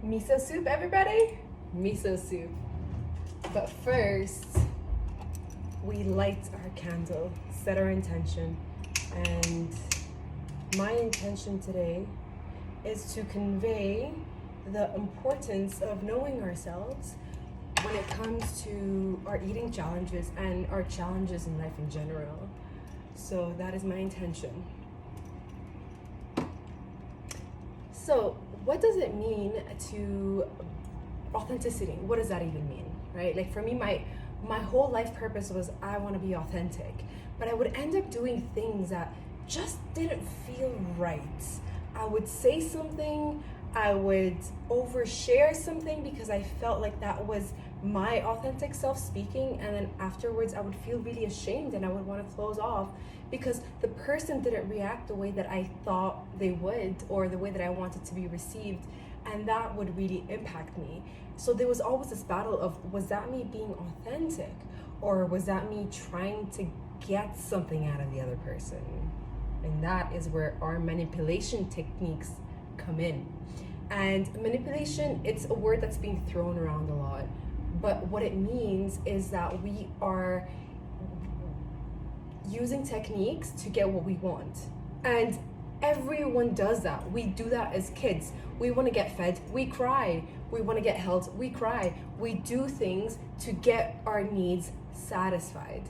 Miso soup, everybody? Miso soup. But first, we light our candle, set our intention, and my intention today is to convey the importance of knowing ourselves when it comes to our eating challenges and our challenges in life in general. So that is my intention. So what does it mean to authenticity? What does that even mean, right? Like for me, my whole life purpose was I want to be authentic, but I would end up doing things that just didn't feel right. I would say something, I would overshare something because I felt like that was my authentic self speaking, and then afterwards I would feel really ashamed and I would want to close off because the person didn't react the way that I thought they would or the way that I wanted to be received, and that would really impact me. So there was always this battle of, was that me being authentic or was that me trying to get something out of the other person? And that is where our manipulation techniques come in. And manipulation, it's a word that's being thrown around a lot, but what it means is that we are using techniques to get what we want. And everyone does that. We do that as kids. We want to get fed, we cry. We want to get held, we cry. We do things to get our needs satisfied.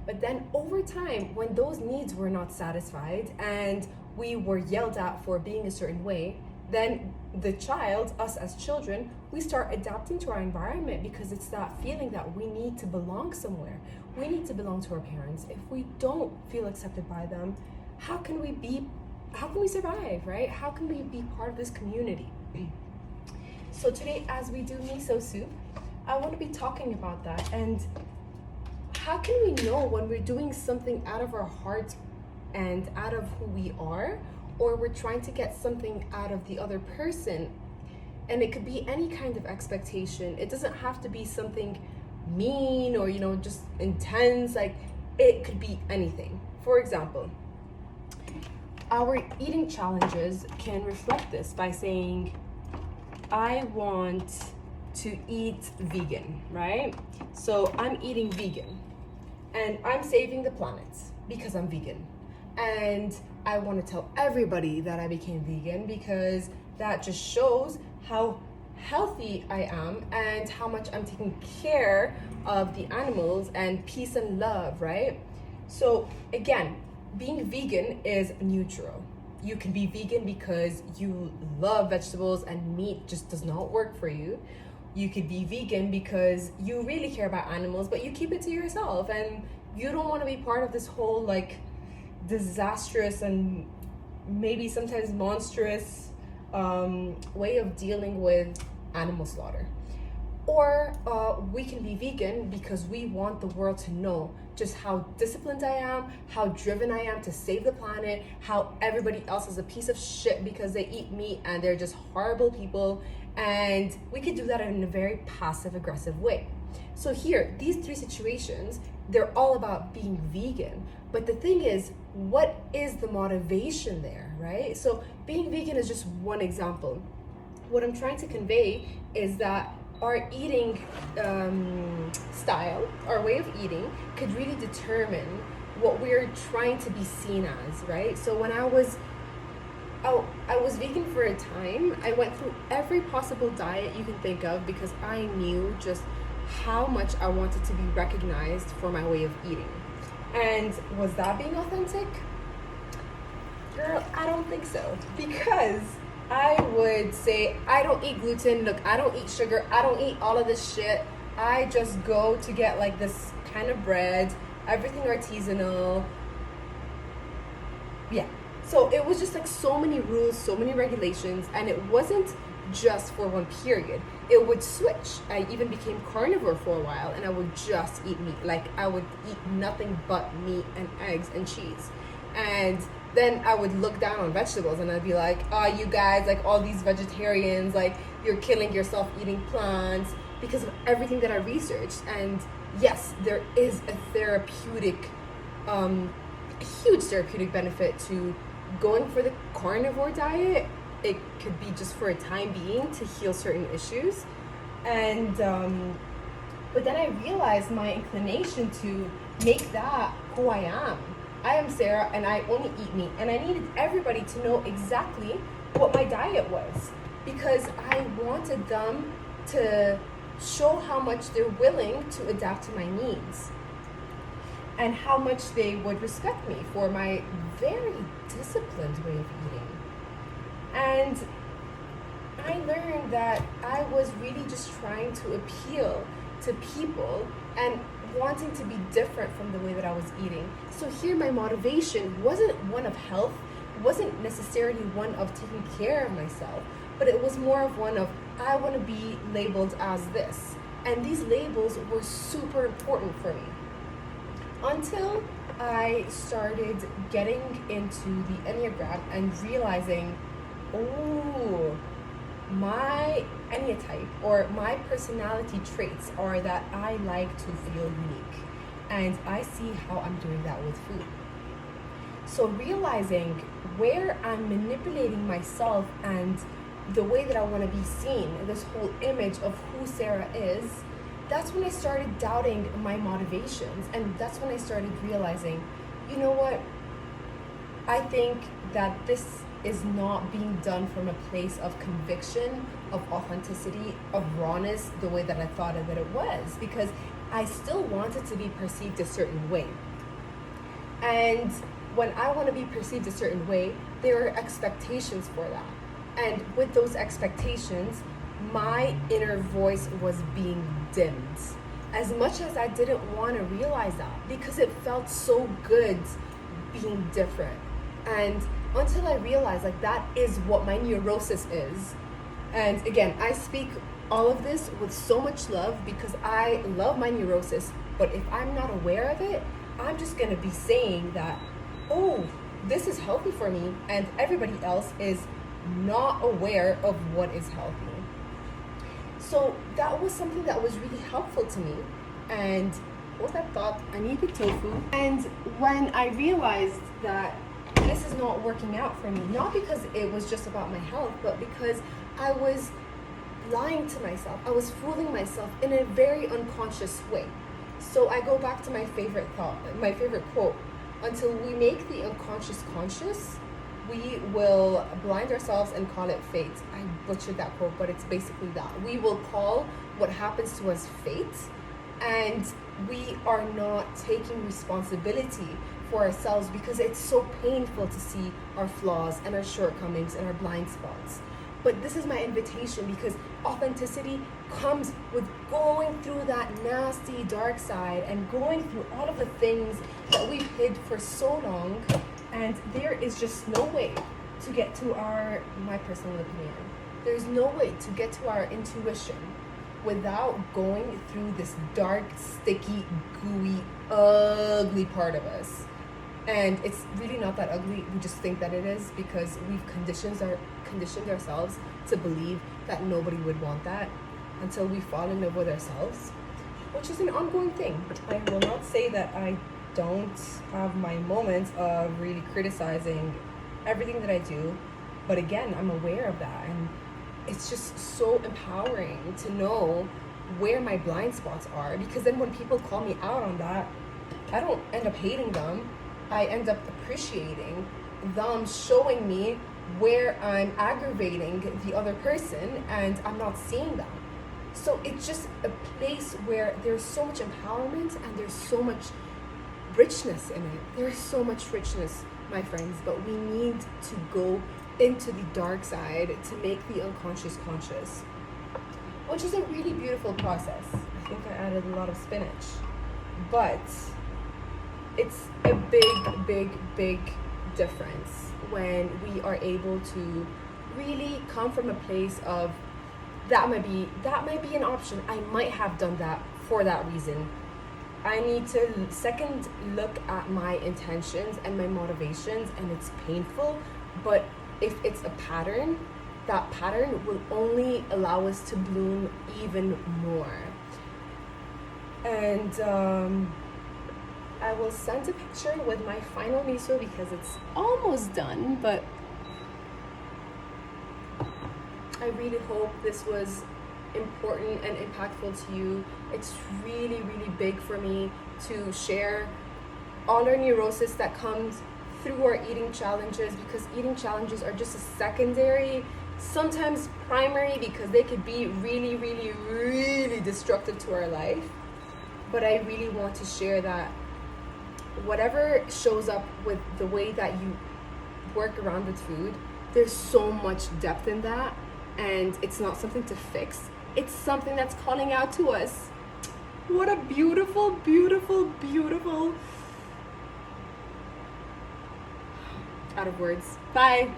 But then over time, when those needs were not satisfied and we were yelled at for being a certain way, then the child, us as children, we start adapting to our environment because it's that feeling that we need to belong somewhere. We need to belong to our parents. If we don't feel accepted by them, how can we survive, right? How can we be part of this community? So today, as we do miso soup, I want to be talking about that. And how can we know when we're doing something out of our heart and out of who we are, or we're trying to get something out of the other person? And it could be any kind of expectation. It doesn't have to be something mean or, just intense. Like, it could be anything. For example, our eating challenges can reflect this by saying, I want to eat vegan, right? So I'm eating vegan and I'm saving the planet because I'm vegan. And I want to tell everybody that I became vegan because that just shows how healthy I am and how much I'm taking care of the animals and peace and love, right? So again, being vegan is neutral. You can be vegan because you love vegetables and meat just does not work for you. You could be vegan because you really care about animals, but you keep it to yourself and you don't want to be part of this whole disastrous and maybe sometimes monstrous way of dealing with animal slaughter. Or we can be vegan because we want the world to know just how disciplined I am, how driven I am to save the planet, how everybody else is a piece of shit because they eat meat and they're just horrible people. And we could do that in a very passive aggressive way. So here, these three situations, they're all about being vegan. But the thing is, what is the motivation there, right? So being vegan is just one example. What I'm trying to convey is that our eating style, our way of eating, could really determine what we're trying to be seen as, right? So when I was vegan for a time, I went through every possible diet you can think of because I knew just how much I wanted to be recognized for my way of eating. And was that being authentic? Girl, I don't think so. Because I would say, I don't eat gluten, look, I don't eat sugar, I don't eat all of this shit. I just go to get this kind of bread, everything artisanal. Yeah. So it was just so many rules, so many regulations, and it wasn't just for one period. It would switch. I even became carnivore for a while and I would just eat meat. I would eat nothing but meat and eggs and cheese. And then I would look down on vegetables and I'd be like, oh, you guys, all these vegetarians, you're killing yourself eating plants because of everything that I researched. And yes, there is a huge therapeutic benefit to going for the carnivore diet it could be just for a time being to heal certain issues. And but then I realized my inclination to make that who I am. I am Sarah and I only eat meat, and I needed everybody to know exactly what my diet was, because I wanted them to show how much they're willing to adapt to my needs and how much they would respect me for my very disciplined way of eating. And I learned that I was really just trying to appeal to people and wanting to be different from the way that I was eating. So here my motivation wasn't one of health, wasn't necessarily one of taking care of myself, but it was more of one of, I want to be labeled as this. And these labels were super important for me. Until I started getting into the Enneagram and realizing, oh, my Enneatype or my personality traits are that I like to feel unique. And I see how I'm doing that with food. So realizing where I'm manipulating myself and the way that I want to be seen, this whole image of who Sarah is, that's when I started doubting my motivations. And that's when I started realizing, you know what? I think that this is not being done from a place of conviction, of authenticity, of rawness, the way that I thought that it was, because I still wanted to be perceived a certain way. And when I want to be perceived a certain way, there are expectations for that. And with those expectations, my inner voice was being dimmed. As much as I didn't want to realize that, because it felt so good being different. And until I realized like that is what my neurosis is. And again, I speak all of this with so much love because I love my neurosis. But if I'm not aware of it, I'm just going to be saying that, oh, this is healthy for me, and everybody else is not aware of what is healthy. So that was something that was really helpful to me. And what I thought, I needed tofu. And when I realized that this is not working out for me, not because it was just about my health, but because I was lying to myself. I was fooling myself in a very unconscious way. So I go back to my favorite quote, until we make the unconscious conscious, we will blind ourselves and call it fate. I butchered that quote, but it's basically that. We will call what happens to us fate, and we are not taking responsibility for ourselves because it's so painful to see our flaws and our shortcomings and our blind spots. But this is my invitation, because authenticity comes with going through that nasty dark side and going through all of the things that we've hid for so long. And there is just no way to get to my personal opinion, there's no way to get to our intuition without going through this dark, sticky, gooey, ugly part of us. And it's really not that ugly. We just think that it is because we've conditioned ourselves to believe that nobody would want that until we fall in love with ourselves, which is an ongoing thing. I will not say that I don't have my moments of really criticizing everything that I do, but again, I'm aware of that, and it's just so empowering to know where my blind spots are, because then when people call me out on that, I don't end up hating them. I end up appreciating them showing me where I'm aggravating the other person and I'm not seeing that. So it's just a place where there's so much empowerment and there's so much richness in it. There's so much richness, my friends, but we need to go into the dark side to make the unconscious conscious, which is a really beautiful process. I think I added a lot of spinach, but it's a big difference when we are able to really come from a place of that might be an option. I might have done that for that reason. I need to second look at my intentions and my motivations, and it's painful, but if it's a pattern, that pattern will only allow us to bloom even more. And I will send a picture with my final miso because it's almost done, but I really hope this was important and impactful to you. It's really, really big for me to share all our neurosis that comes through our eating challenges, because eating challenges are just a secondary, sometimes primary, because they could be really, really, really destructive to our life. But I really want to share that whatever shows up with the way that you work around with food, there's so much depth in that, and it's not something to fix. It's something that's calling out to us. What a beautiful, beautiful, beautiful... Out of words. Bye.